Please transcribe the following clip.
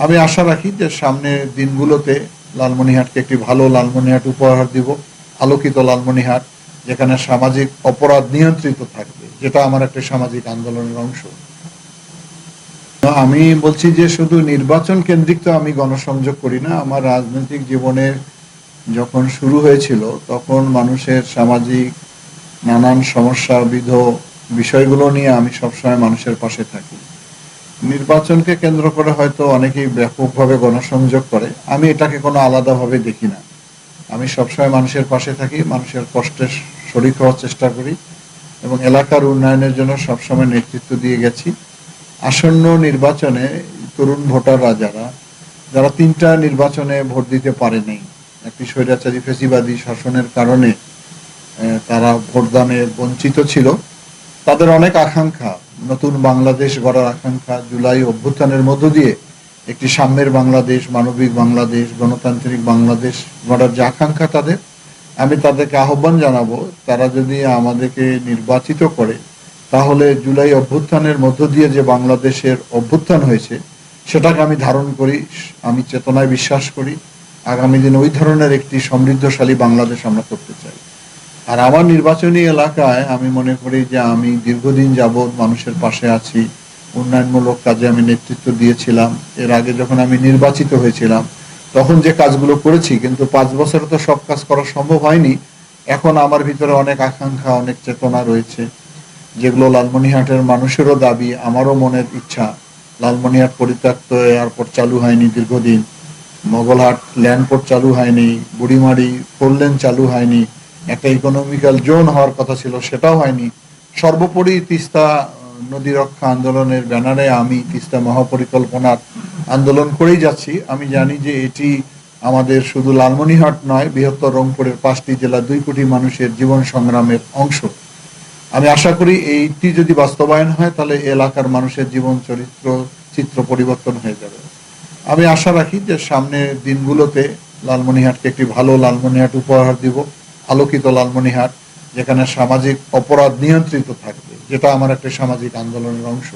আমি আশা রাখি যে সামনের দিনগুলোতে লালমনিরহাটকে একটি ভালো লালমনিরহাট উপহার দিব, আলোকিত লালমনিরহাট, যেখানে সামাজিক অপরাধ নিয়ন্ত্রিত থাকবে, যেটা আমার একটা সামাজিক আন্দোলনের অংশ। আমি বলছি যে শুধু নির্বাচন কেন্দ্রিক তো আমি গণসংযোগ করি না। আমার রাজনৈতিক জীবনের যখন শুরু হয়েছিল তখন মানুষের সামাজিক নানান সমস্যাবিধ বিষয়গুলো নিয়ে আমি সবসময় মানুষের পাশে থাকি। নির্বাচনকে কেন্দ্র করে হয়তো অনেকেই ব্যাপকভাবে গণসংযোগ করে, আমি এটাকে কোনো আলাদাভাবে দেখি না। আমি সবসময় মানুষের পাশে থাকি, মানুষের কষ্টে শরিক হওয়ার চেষ্টা করি এবং এলাকার উন্নয়নের জন্য সবসময় নেতৃত্ব দিয়ে গেছি। আসন্ন নির্বাচনে তরুণ ভোটাররা যারা যারা তিনটা নির্বাচনে ভোট দিতে পারেনি, একটি স্বৈরাচারী ফেসিবাদী শাসনের কারণে তারা ভোটদানে বঞ্চিত ছিল, তাদের অনেক আকাঙ্ক্ষা, নতুন বাংলাদেশ গড়ার আকাঙ্ক্ষা, জুলাই অভ্যুত্থানের মধ্য দিয়ে একটি সাম্যের বাংলাদেশ, মানবিক বাংলাদেশ, গণতান্ত্রিক বাংলাদেশ গড়ার যে আকাঙ্ক্ষা তাদের, আমি তাদেরকে আহ্বান জানাবো, তারা যদি আমাদেরকে নির্বাচিত করে তাহলে জুলাই অভ্যুত্থানের মধ্য দিয়ে যে বাংলাদেশের অভ্যুত্থান হয়েছে সেটাকে আমি ধারণ করি, আমি চেতনায় বিশ্বাস করি। আগামী দিনে ওই ধরনের একটি সমৃদ্ধশালী বাংলাদেশ আমরা করতে চাই। আর আমার নির্বাচনী এলাকায় আমি মনে করি যে আমি দীর্ঘদিন যাবৎ মানুষের পাশে আছি, উন্নয়নমূলক কাজে আমি নেতৃত্ব দিয়েছিলাম। এর আগে যখন আমি নির্বাচিত হয়েছিলাম তখন যে কাজগুলো করেছি, কিন্তু 5 বছরে তো সব কাজ করা সম্ভব হয়নি। এখন আমার ভিতরে অনেক আকাঙ্ক্ষা, অনেক চেতনা রয়েছে, যেগুলো লালমনিরহাটের মানুষেরও দাবি, আমারও মনের ইচ্ছা। লালমনিরহাট পরিত্যক্ত এয়ারপোর্ট চালু হয়নি দীর্ঘদিন, মোগলহাট ল্যান্ডপোর্ট চালু হয়নি, বুড়িমারি 4 লেন চালু হয়নি, একটা ইকোনমিক্যাল জোন হওয়ার কথা ছিল সেটাও হয়নি। সর্বোপরি তিস্তা নদী রক্ষা আন্দোলনের ব্যানারে আমি তিস্তা মহাপরিকল্পনার আন্দোলন করেই যাচ্ছি। আমি জানি যে এটি আমাদের শুধু লালমনিরহাট নয়, বৃহত্তর রংপুরের 5টি জেলা, 2 কোটি মানুষের জীবন সংগ্রামের অংশ। আমি আশা করি এইটি যদি বাস্তবায়ন হয় তাহলে এলাকার মানুষের জীবন চিত্র পরিবর্তন হয়ে যাবে। আমি আশা রাখি যে সামনের দিনগুলোতে লালমনিরহাটকে একটি ভালো লালমনিরহাট উপহার দিব, আলোকিত লালমনিরহাট, যেখানে সামাজিক অপরাধ নিয়ন্ত্রিত থাকবে, যেটা আমার একটা সামাজিক আন্দোলনের অংশ।